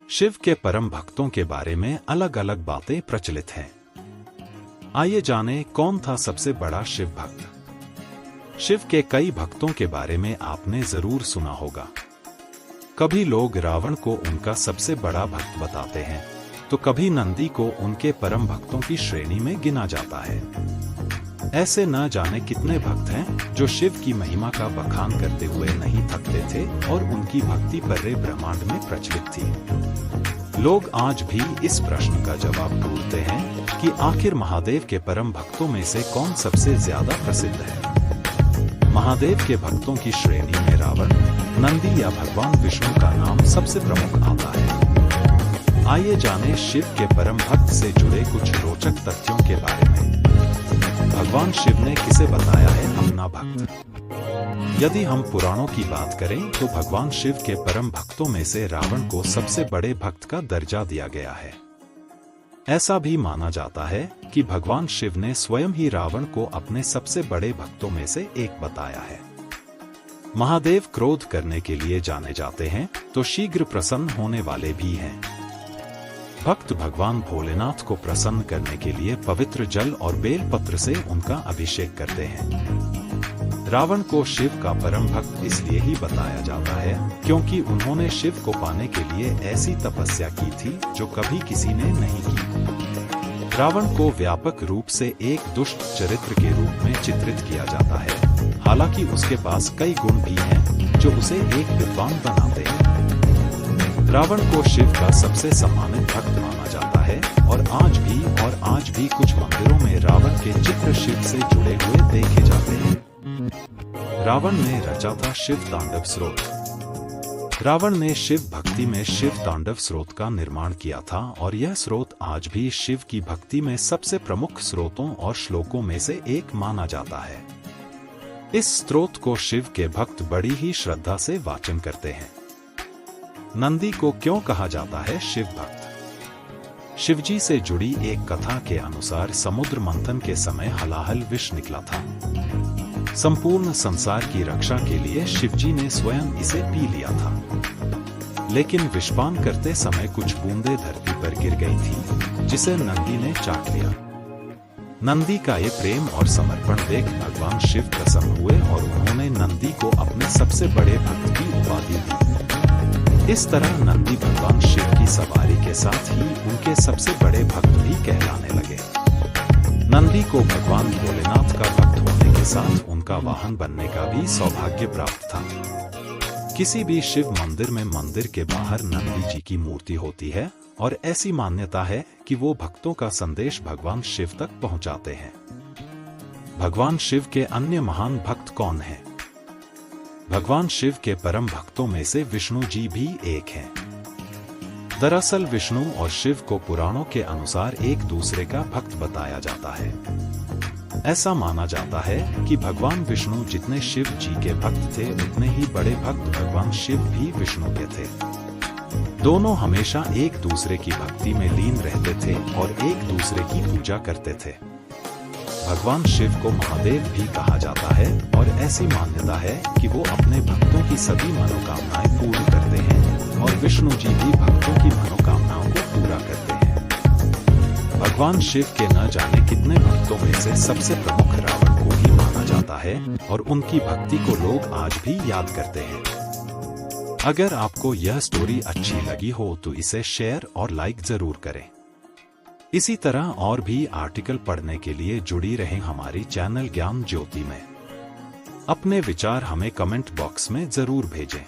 शिव के परम भक्तों के बारे में अलग अलग बातें प्रचलित हैं। आइए जानें कौन था सबसे बड़ा शिव भक्त। शिव के कई भक्तों के बारे में आपने जरूर सुना होगा। कभी लोग रावण को उनका सबसे बड़ा भक्त बताते हैं, तो कभी नंदी को उनके परम भक्तों की श्रेणी में गिना जाता है। ऐसे न जाने कितने भक्त हैं जो शिव की महिमा का बखान करते हुए नहीं थकते थे और उनकी भक्ति पूरे ब्रह्मांड में प्रचलित थी। लोग आज भी इस प्रश्न का जवाब ढूंढते हैं कि आखिर महादेव के परम भक्तों में से कौन सबसे ज्यादा प्रसिद्ध है। महादेव के भक्तों की श्रेणी में रावण, नंदी या भगवान विष्णु का नाम सबसे प्रमुख आता है। आइए जानें शिव के परम भक्त से जुड़े कुछ रोचक तथ्यों के बारे में। भगवान शिव ने किसे बताया है अपना भक्त। यदि हम पुराणों की बात करें तो भगवान शिव के परम भक्तों में से रावण को सबसे बड़े भक्त का दर्जा दिया गया है। ऐसा भी माना जाता है कि भगवान शिव ने स्वयं ही रावण को अपने सबसे बड़े भक्तों में से एक बताया है। महादेव क्रोध करने के लिए जाने जाते हैं तो शीघ्र प्रसन्न होने वाले भी हैं। भक्त भगवान भोलेनाथ को प्रसन्न करने के लिए पवित्र जल और बेल पत्र से उनका अभिषेक करते हैं। रावण को शिव का परम भक्त इसलिए ही बताया जाता है क्योंकि उन्होंने शिव को पाने के लिए ऐसी तपस्या की थी जो कभी किसी ने नहीं की। रावण को व्यापक रूप से एक दुष्ट चरित्र के रूप में चित्रित किया जाता है, हालांकि उसके पास कई गुण भी हैं जो उसे एक विद्वान बनाते हैं। रावण को शिव का सबसे सम्मानित भक्त माना जाता है और आज भी कुछ मंदिरों में रावण के चित्र शिव से जुड़े हुए देखे जाते हैं। रावण ने रचा था शिव तांडव स्रोत। रावण ने शिव भक्ति में शिव तांडव स्रोत का निर्माण किया था और यह स्रोत आज भी शिव की भक्ति में सबसे प्रमुख स्रोतों और श्लोकों में से एक माना जाता है। इस स्रोत को शिव के भक्त बड़ी ही श्रद्धा से वाचन करते हैं। नंदी को क्यों कहा जाता है शिव भक्त? शिवजी से जुड़ी एक कथा के अनुसार समुद्र मंथन के समय हलाहल विष निकला था। संपूर्ण संसार की रक्षा के लिए शिवजी ने स्वयं इसे पी लिया था, लेकिन विषपान करते समय कुछ बूंदें धरती पर गिर गई थी, जिसे नंदी ने चाट लिया। नंदी का ये प्रेम और समर्पण देख भगवान शिव प्रसन्न हुए और उन्होंने नंदी को अपने सबसे बड़े भक्त की उपाधि दी। इस तरह नंदी भगवान शिव की सवारी के साथ ही उनके सबसे बड़े भक्त भी कहलाने लगे। नंदी को भगवान भोलेनाथ का भक्त होने के साथ उनका वाहन बनने का भी सौभाग्य प्राप्त था। किसी भी शिव मंदिर में मंदिर के बाहर नंदी जी की मूर्ति होती है और ऐसी मान्यता है कि वो भक्तों का संदेश भगवान शिव तक पहुंचाते हैं। भगवान शिव के अन्य महान भक्त कौन हैं? भगवान शिव के परम भक्तों में से विष्णु जी भी एक हैं। दरअसल विष्णु और शिव को पुराणों के अनुसार एक दूसरे का भक्त बताया जाता है। ऐसा माना जाता है कि भगवान विष्णु जितने शिव जी के भक्त थे उतने ही बड़े भक्त भगवान शिव भी विष्णु के थे। दोनों हमेशा एक दूसरे की भक्ति में लीन रहते थे और एक दूसरे की पूजा करते थे। भगवान शिव को महादेव भी कहा जाता है और ऐसी मान्यता है कि वो अपने भक्तों की सभी मनोकामनाएं पूर्ण करते हैं और विष्णु जी भी भक्तों की मनोकामनाओं को पूरा करते हैं। भगवान शिव के न जाने कितने भक्तों में से सबसे प्रमुख रावण को ही माना जाता है और उनकी भक्ति को लोग आज भी याद करते हैं। अगर आपको यह स्टोरी अच्छी लगी हो तो इसे शेयर और लाइक जरूर करें। इसी तरह और भी आर्टिकल पढ़ने के लिए जुड़ी रहें हमारी चैनल ज्ञान ज्योति में। अपने विचार हमें कमेंट बॉक्स में जरूर भेजें।